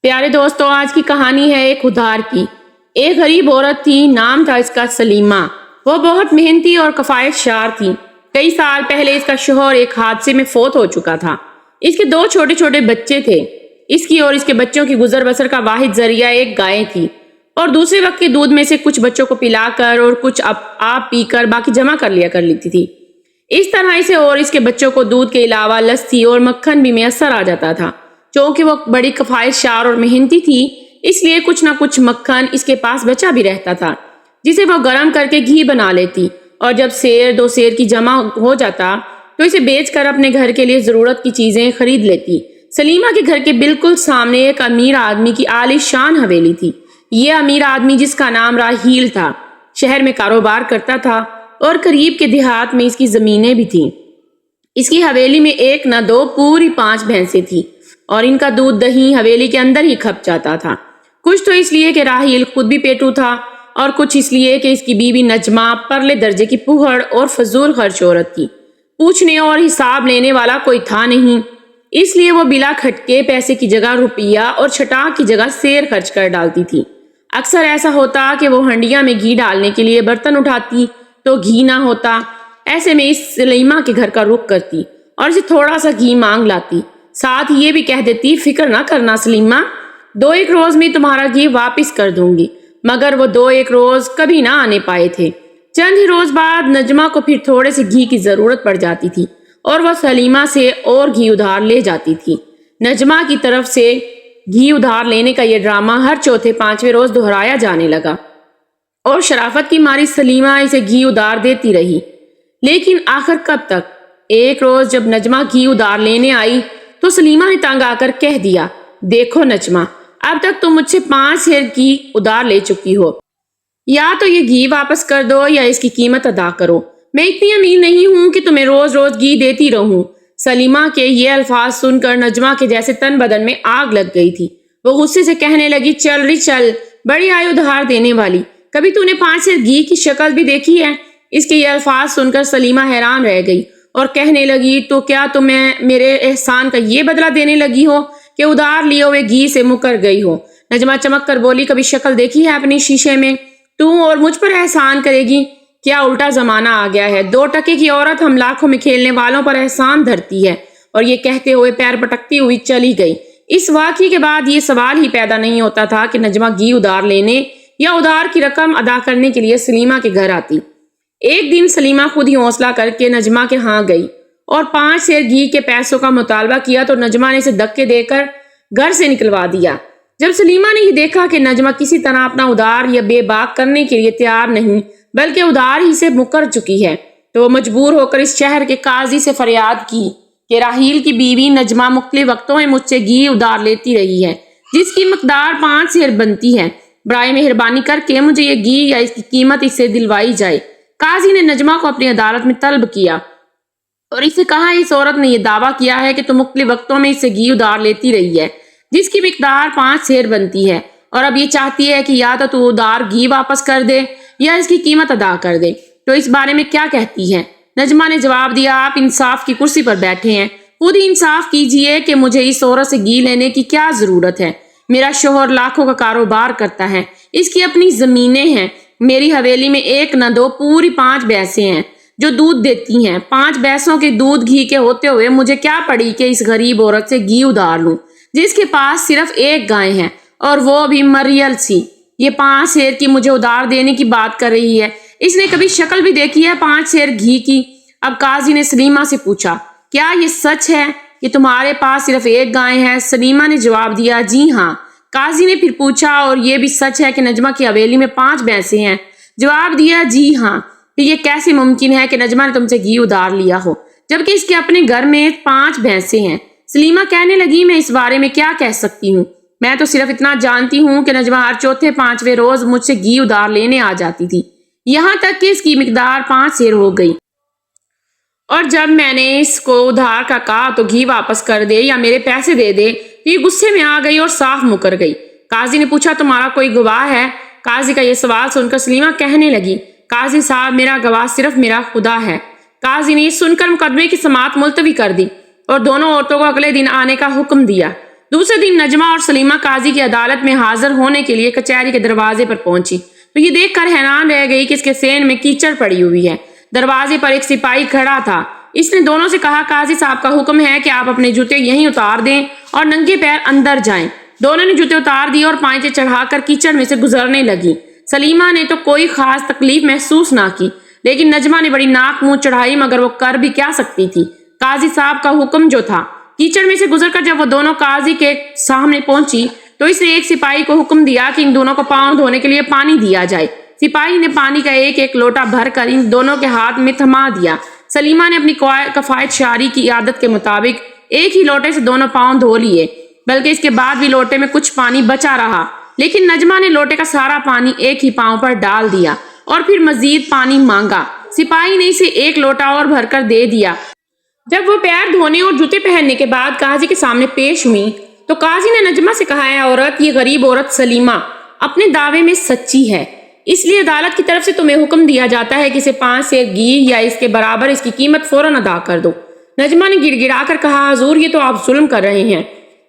پیارے دوستوں، آج کی کہانی ہے ایک ادھار کی۔ ایک غریب عورت تھی، نام تھا اس کا سلیمہ۔ وہ بہت محنتی اور کفایت شار تھی۔ کئی سال پہلے اس کا شوہر ایک حادثے میں فوت ہو چکا تھا۔ اس کے 2 چھوٹے چھوٹے بچے تھے۔ اس کی اور اس کے بچوں کی گزر بسر کا واحد ذریعہ ایک گائے تھی، اور دوسرے وقت کے دودھ میں سے کچھ بچوں کو پلا کر اور کچھ آپ پی کر باقی جمع کر لیا کر لیتی تھی۔ اس طرح اسے اور اس کے بچوں کو دودھ کے علاوہ لسی اور مکھن بھی میسر آ جاتا تھا۔ چونکہ وہ بڑی کفایت شار اور محنتی تھی، اس لیے کچھ نہ کچھ مکھن اس کے پاس بچا بھی رہتا تھا، جسے وہ گرم کر کے گھی بنا لیتی، اور جب 2 سیر کی جمع ہو جاتا تو اسے بیچ کر اپنے گھر کے لیے ضرورت کی چیزیں خرید لیتی۔ سلیمہ کے گھر کے بالکل سامنے ایک امیر آدمی کی عالی شان حویلی تھی۔ یہ امیر آدمی، جس کا نام راحیل تھا، شہر میں کاروبار کرتا تھا اور قریب کے دیہات میں اس کی زمینیں بھی تھیں۔ اس کی حویلی میں 1 نہ 2 پوری 5 بھینسیں تھیں، اور ان کا دودھ دہی حویلی کے اندر ہی کھپ جاتا تھا۔ کچھ تو اس لیے کہ راحیل خود بھی پیٹو تھا، اور کچھ اس لیے کہ اس کی بیوی نجمہ پرلے درجے کی پوہڑ اور فضول خرچ عورت تھی۔ پوچھنے اور حساب لینے والا کوئی تھا نہیں، اس لیے وہ بلا کھٹکے پیسے کی جگہ روپیہ اور چھٹاک کی جگہ سیر خرچ کر ڈالتی تھی۔ اکثر ایسا ہوتا کہ وہ ہنڈیا میں گھی ڈالنے کے لیے برتن اٹھاتی تو گھی نہ ہوتا۔ ایسے میں اس سلیمہ کے گھر کا رخ کرتی اور اسے تھوڑا سا گھی مانگ لاتی، ساتھ یہ بھی کہہ دیتی، فکر نہ کرنا سلیمہ، 2-1 روز میں تمہارا گھی واپس کر دوں گی۔ مگر وہ 2-1 روز کبھی نہ آنے پائے تھے۔ چند ہی روز بعد نجمہ کو پھر تھوڑے سے گھی کی ضرورت پڑ جاتی تھی، اور وہ سلیمہ سے اور گھی ادھار لے جاتی تھی۔ نجمہ کی طرف سے گھی ادھار لینے کا یہ ڈرامہ ہر 4-5ویں روز دہرایا جانے لگا، اور شرافت کی ماری سلیمہ اسے گھی ادھار دیتی رہی۔ لیکن آخر کب تک؟ ایک روز جب نجمہ گھی ادھار لینے آئی تو سلیمہ نے تنگ آ کر کہہ دیا، دیکھو نجمہ، اب تک تم مجھ سے 5 سیر گھی ادھار لے چکی ہو، یا تو یہ گھی واپس کر دو یا اس کی قیمت ادا کرو۔ میں اتنی امیر نہیں ہوں کہ تمہیں روز روز گھی دیتی رہوں۔ سلیمہ کے یہ الفاظ سن کر نجمہ کے جیسے تن بدن میں آگ لگ گئی تھی۔ وہ غصے سے کہنے لگی، چل ری چل، بڑی آئی ادھار دینے والی، کبھی تو نے 5 سیر گھی کی شکل بھی دیکھی ہے؟ اس کے یہ الفاظ سن کر سلیمہ حیران رہ گئی اور کہنے لگی، تو کیا تمہیں میرے احسان کا یہ بدلہ دینے لگی ہو کہ ادھار لیے ہوئے گھی سے مکر گئی ہو؟ نجمہ چمک کر بولی، کبھی شکل دیکھی ہے اپنی شیشے میں؟ تو اور مجھ پر احسان کرے گی؟ کیا الٹا زمانہ آ گیا ہے؟ 2 ٹکے کی عورت ہم لاکھوں میں کھیلنے والوں پر احسان دھرتی ہے۔ اور یہ کہتے ہوئے پیر پٹکتی ہوئی چلی گئی۔ اس واقعے کے بعد یہ سوال ہی پیدا نہیں ہوتا تھا کہ نجمہ گھی ادھار لینے یا ادھار کی رقم ادا کرنے کے لیے سلیمہ کے گھر آتی۔ ایک دن سلیمہ خود ہی حوصلہ کر کے نجمہ کے ہاں گئی اور 5 سیر گھی کے پیسوں کا مطالبہ کیا تو نجمہ نے اسے دھکے دے کر گھر سے نکلوا دیا۔ جب سلیمہ نے یہ دیکھا کہ نجمہ کسی طرح اپنا ادھار یا بے باک کرنے کے لیے تیار نہیں بلکہ ادھار ہی سے مکر چکی ہے، تو وہ مجبور ہو کر اس شہر کے قاضی سے فریاد کی کہ راحیل کی بیوی نجمہ مختلف وقتوں میں مجھ سے گھی ادھار لیتی رہی ہے، جس کی مقدار 5 سیر بنتی ہے۔ برائے مہربانی کر کے مجھے یہ گھی یا اس کی قیمت اس سے دلوائی جائے۔ قاضی نے نجمہ کو اپنی عدالت میں طلب کیا اور اس سے کہا، اس عورت نے یہ دعویٰ کیا ہے کہ تو مختلف وقتوں میں اس سے گھی ادھار لیتی رہی ہے، جس کی مقدار 5 سیر بنتی ہے، اور اب یہ چاہتی ہے کہ یا تو ادھار گھی واپس کر دے یا اس کی قیمت ادا کر دے۔ تو اس بارے میں کیا کہتی ہے؟ نجمہ نے جواب دیا، آپ انصاف کی کرسی پر بیٹھے ہیں، خود ہی انصاف کیجئے کہ مجھے اس عورت سے گھی لینے کی کیا ضرورت ہے؟ میرا شوہر لاکھوں کا کاروبار کرتا ہے، اس کی اپنی زمینیں ہیں، میری حویلی میں 1 نہ 2 پوری 5 بھینسیں ہیں جو دودھ دیتی ہیں۔ 5 بھینسوں کے دودھ گھی کے ہوتے ہوئے مجھے کیا پڑی کہ اس غریب عورت سے گھی ادھار لوں، جس کے پاس صرف 1 گائے ہے اور وہ بھی مریل سی۔ یہ 5 سیر کی مجھے ادھار دینے کی بات کر رہی ہے، اس نے کبھی شکل بھی دیکھی ہے 5 سیر گھی کی؟ اب قاضی نے سلیمہ سے پوچھا، کیا یہ سچ ہے کہ تمہارے پاس صرف 1 گائے ہے؟ سلیمہ نے جواب دیا، جی ہاں۔ قاضی نے پھر پوچھا، اور یہ بھی سچ ہے کہ نجمہ کی حویلی میں 5 بھینسیں ہیں؟ جواب دیا، جی ہاں۔ پھر یہ کیسے ممکن ہے کہ نجمہ نے تم سے گھی ادھار لیا ہو جبکہ اس کے اپنے گھر میں 5 بھینسیں ہیں؟ سلیمہ کہنے لگی، میں اس بارے میں کیا کہہ سکتی ہوں؟ میں تو صرف اتنا جانتی ہوں کہ نجمہ ہر 4-5ویں روز مجھ سے گھی ادھار لینے آ جاتی تھی، یہاں تک کہ اس کی مقدار 5 سیر ہو گئی، اور جب میں نے اس کو ادھار کا کہا تو گھی واپس کر دے یا میرے پیسے دے دے تو یہ غصے میں آ گئی اور صاف مکر گئی۔ قاضی نے پوچھا، تمہارا کوئی گواہ ہے؟ قاضی کا یہ سوال سن کر سلیمہ کہنے لگی، قاضی صاحب، میرا گواہ صرف میرا خدا ہے۔ قاضی نے یہ سن کر مقدمے کی سماعت ملتوی کر دی اور دونوں عورتوں کو اگلے دن آنے کا حکم دیا۔ دوسرے دن نجمہ اور سلیمہ قاضی کی عدالت میں حاضر ہونے کے لیے کچہری کے دروازے پر پہنچی تو یہ دیکھ کر حیران رہ گئی کہ اس کے سین میں کیچڑ پڑی ہوئی ہے۔ دروازے پر ایک سپاہی کھڑا تھا۔ اس نے دونوں سے کہا، قاضی صاحب کا حکم ہے کہ آپ اپنے جوتے یہیں اتار دیں اور ننگے پیر اندر جائیں۔ دونوں نے جوتے اتار دی اور پائنچے چڑھا کر کیچڑ میں سے گزرنے لگی۔ سلیمہ نے تو کوئی خاص تکلیف محسوس نہ کی، لیکن نجمہ نے بڑی ناک منہ چڑھائی، مگر وہ کر بھی کیا سکتی تھی؟ قاضی صاحب کا حکم جو تھا۔ کیچڑ میں سے گزر کر جب وہ دونوں قاضی کے سامنے پہنچی تو اس نے ایک سپاہی کو حکم دیا کہ ان دونوں کو پاؤں دھونے کے لیے پانی دیا جائے۔ سپاہی نے پانی کا ایک ایک لوٹا بھر کر ان دونوں کے ہاتھ میں تھما دیا۔ سلیمہ نے اپنی کفایت شعری کی عادت کے مطابق ایک ہی لوٹے سے دونوں پاؤں دھو لیے، بلکہ اس کے بعد بھی لوٹے میں کچھ پانی بچا رہا، لیکن نجمہ نے لوٹے کا سارا پانی ایک ہی پاؤں پر ڈال دیا اور پھر مزید پانی مانگا۔ سپاہی نے اسے ایک لوٹا اور بھر کر دے دیا۔ جب وہ پیر دھونے اور جوتے پہننے کے بعد قاضی کے سامنے پیش ہوئی تو قاضی نے نجمہ سے کہا، اے عورت، یہ غریب عورت سلیمہ اپنے دعوے میں سچی ہے، اس لیے عدالت کی طرف سے تمہیں حکم دیا جاتا ہے کہ اسے 5 سیر گھی یا اس کے برابر اس کی قیمت فوراً ادا کر دو۔ نجمہ نے گڑ گڑا کر کہا، حضور، یہ تو آپ ظلم کر رہے ہیں۔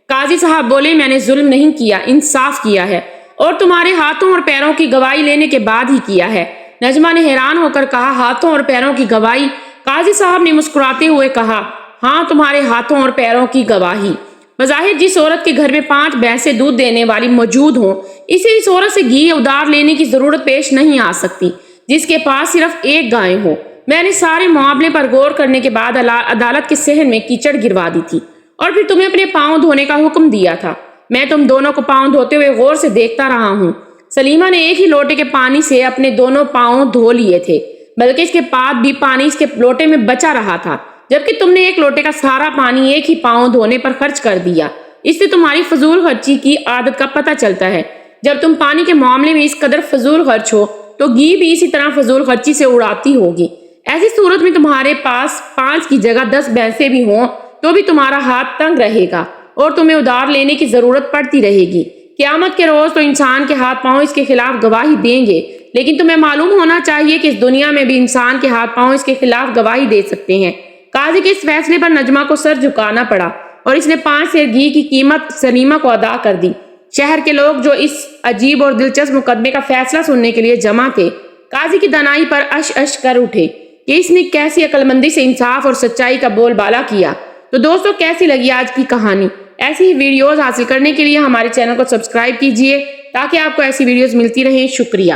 قاضی صاحب بولے، میں نے ظلم نہیں کیا، انصاف کیا ہے، اور تمہارے ہاتھوں اور پیروں کی گواہی لینے کے بعد ہی کیا ہے۔ نجمہ نے حیران ہو کر کہا، ہاتھوں اور پیروں کی گواہی؟ قاضی صاحب نے مسکراتے ہوئے کہا، ہاں، تمہارے ہاتھوں اور پیروں کی گواہی۔ بظاہر جس عورت کے گھر میں 5 بھینسیں دودھ دینے والی موجود ہوں، اسے اس عورت سے گھی ادھار لینے کی ضرورت پیش نہیں آ سکتی جس کے پاس صرف ایک گائے ہو۔ میں نے سارے معاملے پر غور کرنے کے بعد عدالت کے صحن میں کیچڑ گروا دی تھی اور پھر تمہیں اپنے پاؤں دھونے کا حکم دیا تھا۔ میں تم دونوں کو پاؤں دھوتے ہوئے غور سے دیکھتا رہا ہوں۔ سلیمہ نے ایک ہی لوٹے کے پانی سے اپنے دونوں پاؤں دھو لیے تھے، بلکہ اس کے بعد بھی پانی اس کے لوٹے میں بچا رہا تھا، جبکہ تم نے ایک لوٹے کا سارا پانی ایک ہی پاؤں دھونے پر خرچ کر دیا۔ اس سے تمہاری فضول خرچی کی عادت کا پتہ چلتا ہے۔ جب تم پانی کے معاملے میں اس قدر فضول خرچ ہو تو گھی بھی اسی طرح فضول خرچی سے اڑاتی ہوگی۔ ایسی صورت میں تمہارے پاس 5 کی جگہ 10 بھینسیں بھی ہوں تو بھی تمہارا ہاتھ تنگ رہے گا اور تمہیں ادھار لینے کی ضرورت پڑتی رہے گی۔ قیامت کے روز تو انسان کے ہاتھ پاؤں اس کے خلاف گواہی دیں گے، لیکن تمہیں معلوم ہونا چاہیے کہ اس دنیا میں بھی انسان کے ہاتھ پاؤں اس کے خلاف گواہی دے سکتے ہیں۔ قاضی کے اس فیصلے پر نجمہ کو سر جھکانا پڑا اور اس نے 5 سیر گھی کی قیمت سلیمہ کو ادا کر دی۔ شہر کے لوگ جو اس عجیب اور دلچسپ مقدمے کا فیصلہ سننے کے لیے جمع تھے، قاضی کی دانائی پر اش اش کر اٹھے کہ اس نے کیسی عقل مندی سے انصاف اور سچائی کا بول بالا کیا۔ تو دوستو، کیسی لگی آج کی کہانی؟ ایسی ہی ویڈیوز حاصل کرنے کے لیے ہمارے چینل کو سبسکرائب کیجئے تاکہ آپ کو ایسی ویڈیوز ملتی رہیں۔ شکریہ۔